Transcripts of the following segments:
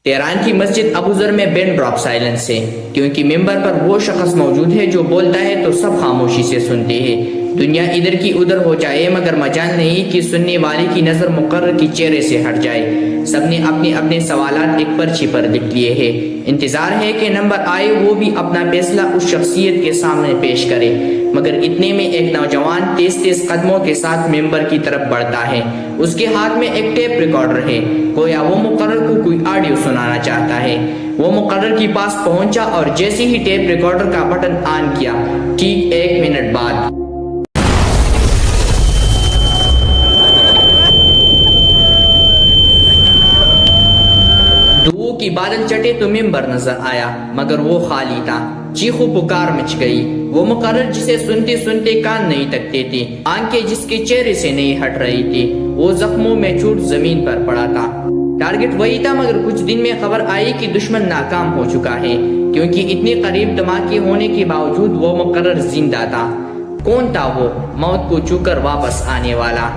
Tehran کی مسجد ابو ذر میں بین ڈراپ سائلنس ہے، کیونکہ ممبر پر وہ شخص موجود ہے جو بولتا ہے تو سب خاموشی سے سنتے ہیں۔ دنیا ادھر کی ادھر ہو جائے مگر مجال نہیں کہ سننے والے کی نظر مقرر کی چہرے سے ہٹ جائے۔ سب نے اپنے اپنے سوالات ایک پرچی پر لکھ لیے ہیں۔ انتظار ہے کہ نمبر آئے وہ بھی اپنا فیصلہ اس شخصیت کے سامنے پیش کرے، مگر اتنے میں ایک نوجوان تیز تیز قدموں کے ساتھ ممبر کی طرف بڑھتا ہے۔ اس کے ہاتھ میں ایک ٹیپ ریکارڈر ہے، گویا وہ مقرر کو کوئی آڈیو سنانا چاہتا ہے۔ وہ مقرر کے پاس پہنچا اور جیسے ہی ٹیپ ریکارڈر کا بٹن آن کیا، ٹھیک 1 منٹ بعد دھوؤں کی بادل چٹے تو ممبر نظر آیا، مگر وہ خالی تھا۔ چیخو پکار مچ گئی۔ وہ مقرر جسے سنتے سنتے کان نہیں تکتے تھے، آنکھیں جس کے چہرے سے نہیں ہٹ رہی تھی، وہ زخموں میں چھوٹ زمین پر پڑا تھا۔ ٹارگٹ وہی تھا، مگر کچھ دن میں خبر آئی کہ دشمن ناکام ہو چکا ہے، کیونکہ اتنے قریب دھماکے ہونے کے باوجود وہ مقرر زندہ تھا۔ کون تھا وہ؟ موت کو چھو کر واپس آنے والا،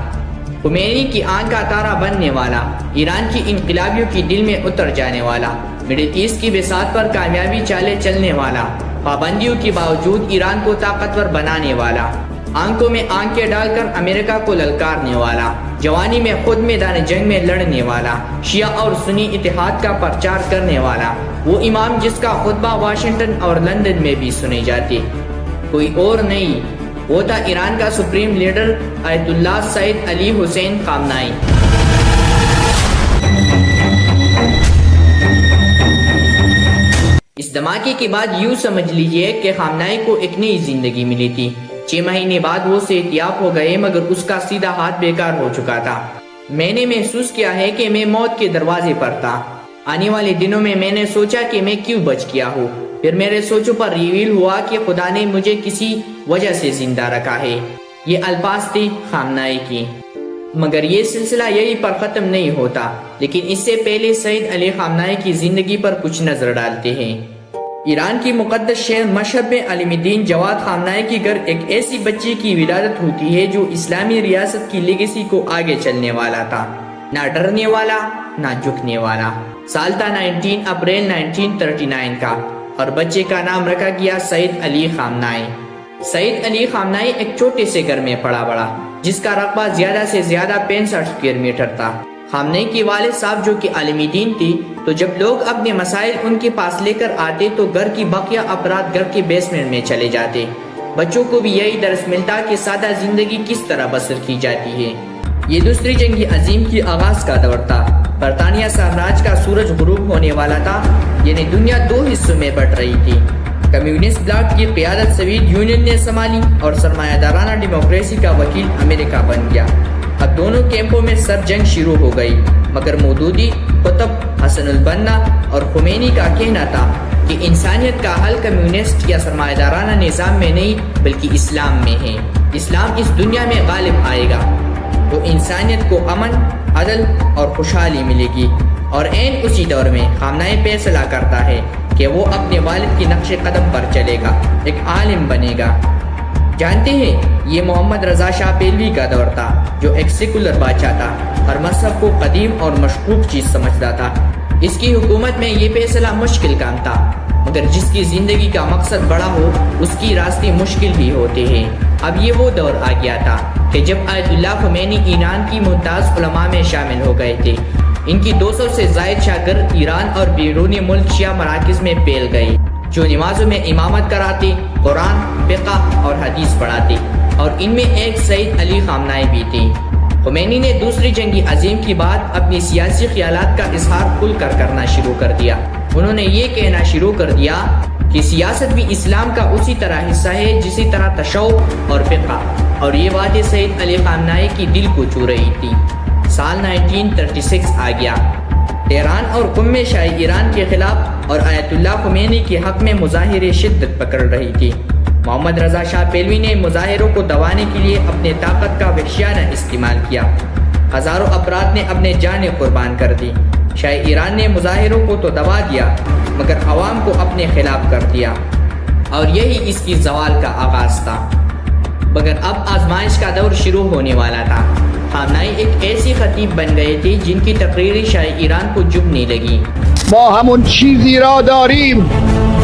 خمینی کی آنکھ کا تارا بننے والا، ایران کی انقلابیوں کی دل میں اتر جانے والا، مڈل ایسٹ کی بساط پر کامیابی چالے چلنے والا، پابندیوں کے باوجود ایران کو طاقتور بنانے والا، آنکھوں میں آنکھیں ڈال کر امریکہ کو للکارنے والا، جوانی میں خود میدان جنگ میں لڑنے والا، شیعہ اور سنی اتحاد کا پرچار کرنے والا، وہ امام جس کا خطبہ واشنگٹن اور لندن میں بھی سنے جاتے، کوئی اور نہیں، وہ تھا ایران کا سپریم لیڈر آیت اللہ سید علی حسین خامنائی۔ اس دھماکے کے بعد یوں سمجھ لیجئے کہ خامنائی کو ایک نئی زندگی ملی تھی۔ 6 مہینے بعد وہ صحت یاب ہو گئے، مگر اس کا سیدھا ہاتھ بیکار ہو چکا تھا۔ میں نے محسوس کیا ہے کہ میں موت کے دروازے پر تھا۔ آنے والے دنوں میں میں نے سوچا کہ میں کیوں بچ گیا ہوں۔ پھر میرے سوچوں پر ریویل ہوا کہ خدا نے مجھے کسی وجہ سے زندہ رکھا ہے۔ یہ الفاظ تھی خامنائی کی۔ مگر یہ سلسلہ یہی پر ختم نہیں ہوتا، لیکن اس سے پہلے سید علی خامنائی کی زندگی پر کچھ نظر ڈالتے ہیں۔ ایران کی مقدس شہر مشہد میں علم الدین جواد خامنائی کے گھر ایک ایسی بچی کی ولادت ہوتی ہے جو اسلامی ریاست کی لیگیسی کو آگے چلنے والا تھا، نہ ڈرنے والا نہ جھکنے والا۔ سال تھا 19 اپریل 1939 کا، اور بچے کا نام رکھا گیا سید علی خامنائی۔ سید علی خامنائی ایک چھوٹے سے گھر میں پڑا بڑا، جس کا رقبہ زیادہ سے زیادہ 65 اسکوائر میٹر تھا۔ خامنائی کے والد صاحب جو کہ عالم دین تھی، تو جب لوگ اپنے مسائل ان کے پاس لے کر آتے تو گھر کی بقیہ افراد گھر کے بیسمنٹ میں چلے جاتے۔ بچوں کو بھی یہی درس ملتا کہ سادہ زندگی کس طرح بسر کی جاتی ہے۔ یہ دوسری جنگ عظیم کی آغاز کا دور تھا۔ برطانیہ سامراج کا سورج غروب ہونے والا تھا، یعنی دنیا 2 حصوں میں بٹ رہی تھی۔ کمیونسٹ بلاک کی قیادت سوویت یونین نے سنبھالی اور سرمایہ دارانہ ڈیموکریسی کا وکیل امریکہ بن گیا۔ اب دونوں کیمپوں میں سر جنگ شروع ہو گئی، مگر مودودی، قطب، حسن البنا اور خمینی کا کہنا تھا کہ انسانیت کا حل کمیونسٹ یا سرمایہ دارانہ نظام میں نہیں بلکہ اسلام میں ہے۔ اسلام اس دنیا میں غالب آئے گا تو انسانیت کو امن، عدل اور خوشحالی ملے گی۔ اور عین اسی دور میں خامنائی فیصلہ کرتا ہے کہ وہ اپنے والد کی نقش قدم پر چلے گا، ایک عالم بنے گا۔ جانتے ہیں، یہ محمد رضا شاہ پہلوی کا دور تھا، جو ایک سیکولر بادشاہ تھا، ہر مذہب کو قدیم اور مشکوک چیز سمجھتا تھا۔ اس کی حکومت میں یہ فیصلہ مشکل کام تھا، مگر جس کی زندگی کا مقصد بڑا ہو اس کی راستے مشکل ہی ہوتے ہیں۔ اب یہ وہ دور آ گیا تھا کہ جب آیت اللہ خمینی ایران کی ممتاز علماء میں شامل ہو گئے تھے۔ ان کی 200 سے زائد شاگرد ایران اور بیرون ملک شیعہ مراکز میں پھیل گئے، جو نمازوں میں امامت کراتے، قرآن، فقہ اور حدیث پڑھاتے، اور ان میں ایک سید علی خامنائی بھی تھی۔ خمینی نے دوسری جنگ عظیم کے بعد اپنی سیاسی خیالات کا اظہار کھل کر کرنا شروع کر دیا۔ انہوں نے یہ کہنا شروع کر دیا کہ سیاست بھی اسلام کا اسی طرح حصہ ہے جسی طرح تشوق اور فقہ، اور یہ باتیں سید علی خامنائی کی دل کو چھو رہی تھی۔ سال 1936 آ گیا۔ تہران اور قم شاہی ایران کے خلاف اور آیت اللہ خمینی کے حق میں مظاہرے شدت پکڑ رہی تھی۔ محمد رضا شاہ پہلوی نے مظاہروں کو دبانے کے لیے اپنے طاقت کا وحشیانہ استعمال کیا۔ ہزاروں افراد نے اپنے جانیں قربان کر دی۔ شاہ ایران نے مظاہروں کو تو دبا دیا، مگر عوام کو اپنے خلاف کر دیا، اور یہی اس کی زوال کا آغاز تھا۔ مگر اب آزمائش کا دور شروع ہونے والا تھا. خامنه‌ای ایک ایسی خطیب بن گئے تھے جن کی تقریری شاہ ایران کو جھکنے لگی. ما همون چیزی را داریم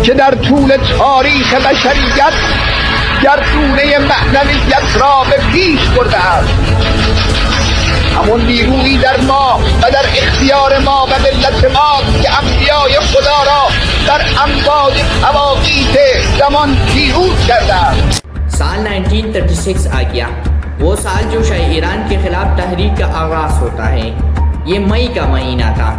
که در طول تاریخ بشریت گردونه معنویت را به پیش برده است. همون نیرویی در ما و در اختیار ما و ملت ما که انبیای خدا را در امواج مواقیت زمان پیروز کرده است. سال 1936 آ گیا، وہ سال جو شاہ ایران کے خلاف تحریک کا آغاز ہوتا ہے. یہ مئی کا مہینہ تھا.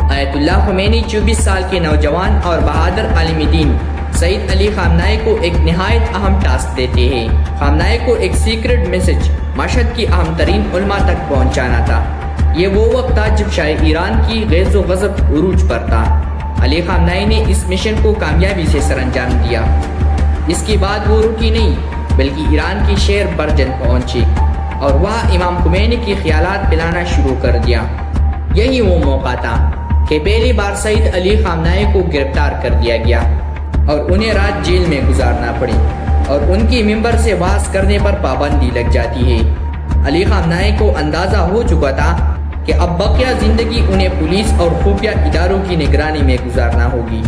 آیت اللہ خمینی 24 سال کے نوجوان اور بہادر عالم دین سید علی خامنہئی کو ایک نہایت اہم ٹاسک دیتے ہیں. خامنہئی کو ایک سیکرٹ میسج مشہد کی اہم ترین علماء تک پہنچانا تھا. یہ وہ وقت تھا جب شاہ ایران کی غیظ و غضب عروج پر تھا. علی خامنہئی نے اس مشن کو کامیابی سے سر انجام دیا. اس کے بعد وہ رکی نہیں بلکہ ایران کی شہر برجن پہنچی اور وہاں امام خمینی کی خیالات پلانا شروع کر دیا. یہی وہ موقع تھا کہ پہلی بار سید علی خامنہئی کو گرفتار کر دیا گیا اور انہیں رات جیل میں گزارنا پڑی اور ان کی ممبر سے وعظ کرنے پر پابندی لگ جاتی ہے. علی خامنہئی کو اندازہ ہو چکا تھا کہ اب بقیہ زندگی انہیں پولیس اور خفیہ اداروں کی نگرانی میں گزارنا ہوگی.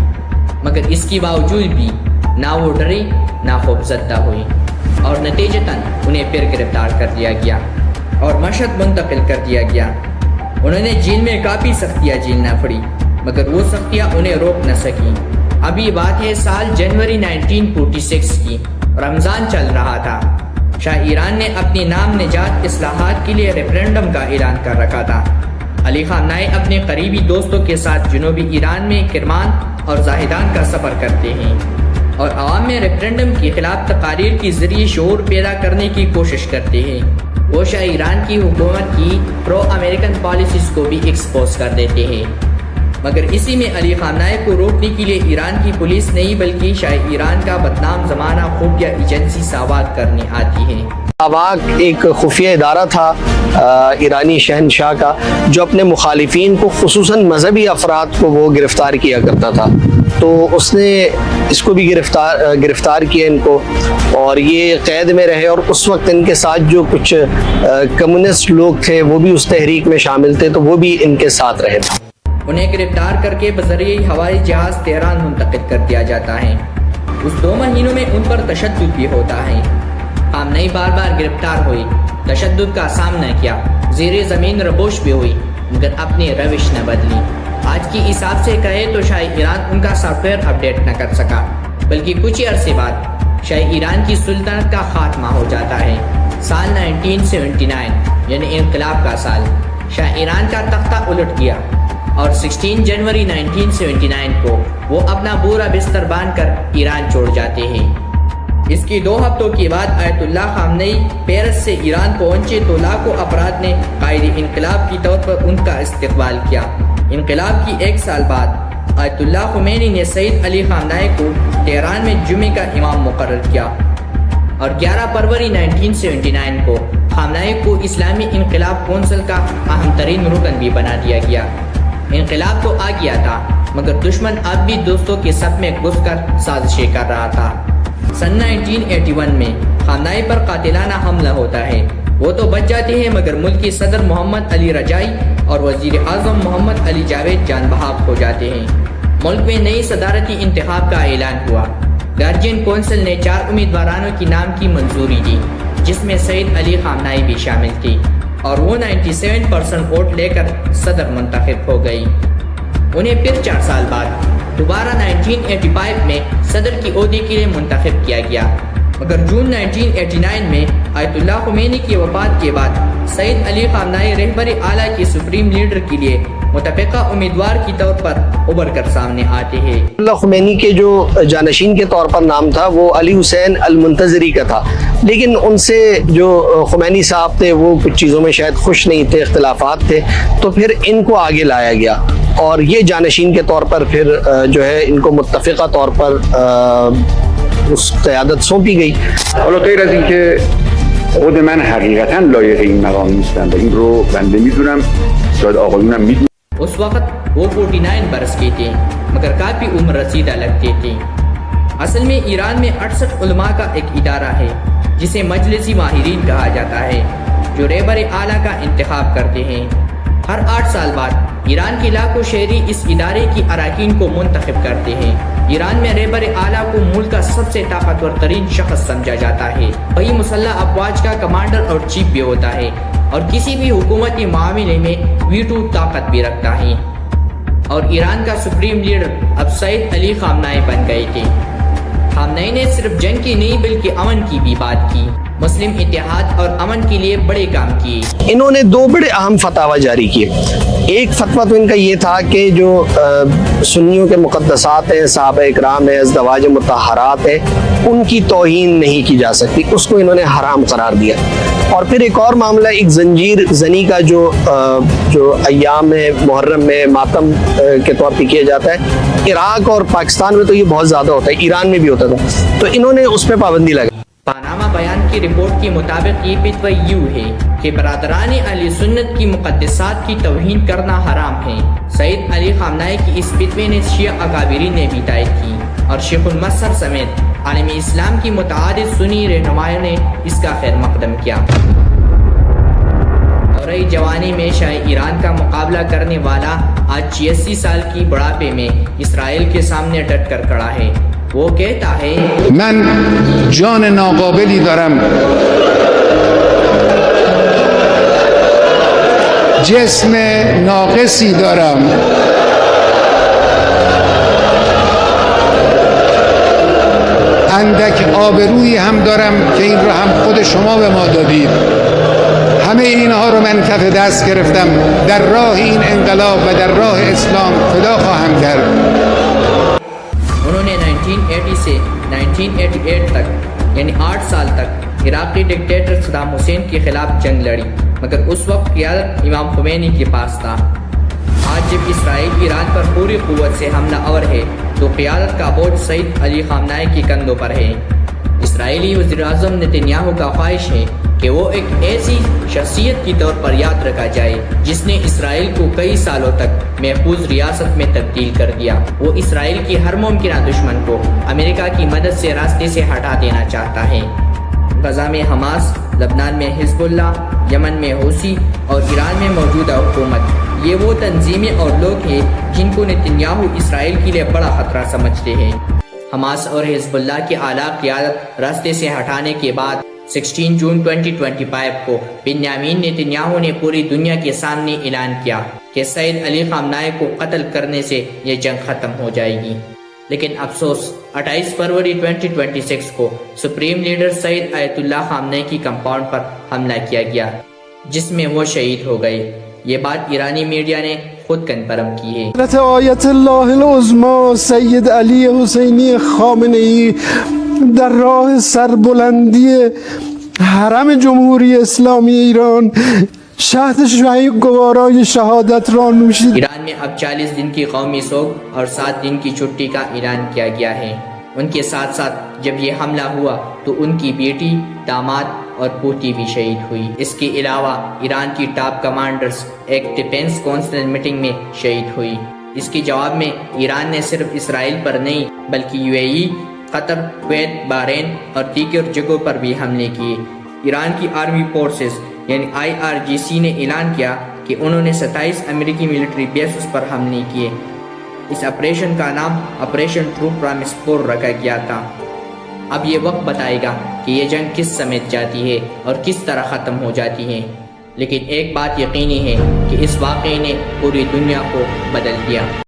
مگر اس کے باوجود بھی نہ وہ ڈری نہ خوفزدہ ہوئی اور نتیجتاً انہیں پھر گرفتار کر دیا گیا اور مشہد منتقل کر دیا گیا. انہوں نے جیل میں کافی سختیاں جھیلنا پڑی مگر وہ سختیاں انہیں روک نہ سکیں. اب یہ بات ہے سال جنوری 1946 کی. رمضان چل رہا تھا. شاہ ایران نے اپنی نام نجات اصلاحات کے لیے ریفرینڈم کا اعلان کر رکھا تھا. علی خامنہئی اپنے قریبی دوستوں کے ساتھ جنوبی ایران میں کرمان اور زاہدان کا سفر کرتے ہیں اور عوام میں ریفرینڈم کے خلاف تقاریر کے ذریعے شعور پیدا کرنے کی کوشش کرتے ہیں. وہ شاہ ایران کی حکومت کی پرو امریکن پالیسیز کو بھی ایکسپوز کر دیتے ہیں. مگر اسی میں علی خامنہئی کو روکنے کے لیے ایران کی پولیس نہیں بلکہ شاہ ایران کا بدنام زمانہ خفیہ ایجنسی ساوات کرنے آتی ہے. آواق ایک خفیہ ادارہ تھا ایرانی شہنشاہ کا جو اپنے مخالفین کو خصوصاً مذہبی افراد کو وہ گرفتار کیا کرتا تھا. تو اس نے اس کو بھی گرفتار کیا ان کو اور یہ قید میں رہے اور اس وقت ان کے ساتھ جو کچھ کمیونسٹ لوگ تھے وہ بھی اس تحریک میں شامل تھے تو وہ بھی ان کے ساتھ رہے. انہیں گرفتار کر کے بذریعہ ہوائی جہاز تہران منتقل کر دیا جاتا ہے. اس 2 مہینوں میں ان پر تشدد بھی ہوتا ہے. خامنہئی بار بار گرفتار ہوئی، تشدد کا سامنا کیا، زیر زمین ربوش بھی ہوئی مگر اپنی روش نہ بدلی. آج کی حساب سے کہے تو شاہ ایران ان کا سافٹ ویئر اپڈیٹ نہ کر سکا بلکہ کچھ ہی عرصے بعد شاہ ایران کی سلطنت کا خاتمہ ہو جاتا ہے. سال 1979 یعنی انقلاب کا سال. شاہ ایران کا تختہ الٹ گیا اور 16 جنوری 1979 کو وہ اپنا پورا بستر باندھ کر ایران چھوڑ جاتے ہیں. اس کی 2 ہفتوں کے بعد آیت اللہ خامنہئی پیرس سے ایران پہنچے تو لاکھوں افراد نے قائد انقلاب کی طور پر ان کا استقبال کیا. انقلاب کی 1 سال بعد آیت اللہ خمینی نے سید علی خامنہئی کو تہران میں جمعے کا امام مقرر کیا اور 11 فروری 1979 کو خامنہئی کو اسلامی انقلاب کونسل کا اہم ترین رکن بھی بنا دیا گیا. انقلاب تو آ گیا تھا مگر دشمن اب بھی دوستوں کے صف میں گھس کر سازشیں کر رہا تھا. سن 1981 میں خامنہئی پر قاتلانہ حملہ ہوتا ہے. وہ تو بچ جاتے ہیں مگر ملک کے صدر محمد علی رجائی اور وزیر اعظم محمد علی جاوید جان بحق ہو جاتے ہیں. ملک میں نئی صدارتی انتخاب کا اعلان ہوا. گارجین کونسل نے 4 امیدوارانوں کی نام کی منظوری دی جس میں سید علی خامنہئی بھی شامل تھی اور وہ 97% ووٹ لے کر صدر منتخب ہو گئی. انہیں پھر 4 سال بعد دوبارہ 1985 میں صدر کی عہدے کے لیے منتخب کیا گیا مگر جون 1989 میں آیت اللہ خمینی کی وفات کے بعد سید علی خامنہئی رہبر اعلیٰ کے سپریم لیڈر کے لیے متفقہ امیدوار کی طور پر ابھر کر سامنے آتے ہیں. اللہ خمینی کے جو جانشین کے طور پر نام تھا وہ علی حسین المنتظری کا تھا لیکن ان سے جو خمینی صاحب تھے وہ کچھ چیزوں میں شاید خوش نہیں تھے، اختلافات تھے تو پھر ان کو آگے لایا گیا اور یہ جانشین کے طور پر پھر جو ہے ان کو متفقہ طور پر اس قیادت سونپی گئی. حالا غیر از اینکه خود من حقیقتا لایق این مقام نیستم و این رو بنده میدونم، شاید آقایونم میدونم. اس وقت وہ 49 برس کے تھے مگر کافی عمر رسیدہ لگتے تھے. اصل میں ایران میں 68 علماء کا ایک ادارہ ہے جسے مجلسی ماہرین کہا جاتا ہے، جو رہبر اعلیٰ کا انتخاب کرتے ہیں۔ ہر 8 سال بعد ایران کے لاکھوں شہری اس ادارے کی اراکین کو منتخب کرتے ہیں۔ ایران میں رہبر اعلیٰ کو ملک کا سب سے طاقتور ترین شخص سمجھا جاتا ہے۔ وہی مسلح افواج کا کمانڈر اور چیف بھی ہوتا ہے، اور کسی بھی حکومتی معاملے میں ویٹو طاقت بھی رکھتا ہے۔ اور ایران کا سپریم لیڈر اب سعید علی خامنہئی بن گئے تھے۔ خامنہئی نے صرف جنگ کی نہیں بلکہ امن کی بھی بات کی، مسلم اتحاد اور امن کے لیے بڑے کام کیے۔ انہوں نے 2 بڑے اہم فتاوی جاری کیے۔ ایک فتویٰ تو ان کا یہ تھا کہ جو سنیوں کے مقدسات ہیں، صحابہ اکرام ہیں، ازدواج مطہرات ہیں، ان کی توہین نہیں کی جا سکتی، اس کو انہوں نے حرام قرار دیا۔ اور پھر ایک اور معاملہ، ایک زنجیر زنی کا جو ایام محرم میں ماتم کے طور پہ کیا جاتا ہے، عراق اور پاکستان میں تو یہ بہت زیادہ ہوتا ہے، ایران میں بھی ہوتا تھا، تو انہوں نے اس پہ پابندی لگائی۔ پاناما بیان کی رپورٹ کے مطابق یہ فتویٰ یوں ہے کہ برادران اہل سنت کی مقدسات کی توہین کرنا حرام ہے۔ سعید علی خامنہئی کی اس فتوے نے شیعہ اکابرین نے بھی تائید کی، اور شیخ المظہر سمیت عالم اسلام کی متعدد سنی رہنمایوں نے اس کا خیر مقدم کیا۔ اور جوانی میں شاہ ایران کا مقابلہ کرنے والا آج 86 سال کی بڑھاپے میں اسرائیل کے سامنے ڈٹ کر کھڑا ہے۔ وہ کہتا ہے، من جان ناقابلی دارم، جسم ناقصی دارم، اندک آبرویی هم دارم که این رو هم خود شما به ما دادید. همه اینها رو من کف دست گرفتم، در راه این انقلاب و در راه اسلام فدا خواهم کرد۔ انہوں نے 1980 سے 1988 تک یعنی 8 سال تک عراقی ڈکٹیٹر صدام حسین کے خلاف جنگ لڑی، مگر اس وقت قیادت امام خمینی کے پاس تھا۔ آج جب اسرائیل ایران پر پوری قوت سے حملہ آور ہے تو قیادت کا بوجھ سعید علی خامنہئی کے کندھوں پر ہے۔ اسرائیلی وزیر اعظم نتنیاہو کا خواہش ہے کہ وہ ایک ایسی شخصیت کی طور پر یاد رکھا جائے جس نے اسرائیل کو کئی سالوں تک محفوظ ریاست میں تبدیل کر دیا۔ وہ اسرائیل کی ہر ممکنہ دشمن کو امریکہ کی مدد سے راستے سے ہٹا دینا چاہتا ہے۔ غزہ میں حماس، لبنان میں حزب اللہ، یمن میں حوثی اور ایران میں موجودہ حکومت، یہ وہ تنظیمیں اور لوگ ہیں جن کو نتنیاہو اسرائیل کے لیے بڑا خطرہ سمجھتے ہیں۔ حماس اور حزب اللہ کی اعلیٰ قیادت راستے سے ہٹانے کے بعد 16 جون 2025 کو بنیامین نتنیاہو نے پوری دنیا کے سامنے اعلان کیا کہ سعید علی خامنہئی کو قتل کرنے سے یہ جنگ ختم ہو جائے گی۔ لیکن افسوس 28 فروری 2026 کو سپریم لیڈر سعید آیت اللہ خامنہئی کی کمپاؤنڈ پر حملہ کیا گیا، جس میں وہ شہید ہو گئے۔ یہ بات ایرانی میڈیا نے خود کنفرم کی ہے۔ حضرت آیت اللہ العظمی سید علی حسینی خامنه‌ای در راه سربلندی حرم جمهوری اسلامی ایران شهد شهید گوارای شهادت را نوشید۔ ایران میں اب 40 دن کی قومی سوگ اور 7 دن کی چھٹی کا اعلان کیا گیا ہے۔ ان کے ساتھ ساتھ جب یہ حملہ ہوا تو ان کی بیٹی، داماد اور پوتی بھی شہید ہوئی۔ اس کے علاوہ ایران کی ٹاپ کمانڈرز ایک ڈیفنس کونسل میٹنگ میں شہید ہوئی۔ اس کے جواب میں ایران نے صرف اسرائیل پر نہیں بلکہ UAE، قطر، کویت، بحرین اور دیگر جگہوں پر بھی حملے کیے۔ ایران کی آرمی فورسز یعنی IRGC نے اعلان کیا کہ انہوں نے 27 امریکی ملٹری بیسز پر حملے کیے۔ اس آپریشن کا نام آپریشن ٹرو پرامس 4 رکھا گیا تھا۔ اب یہ وقت بتائے گا کہ یہ جنگ کس سمت جاتی ہے اور کس طرح ختم ہو جاتی ہے، لیکن ایک بات یقینی ہے کہ اس واقعے نے پوری دنیا کو بدل دیا۔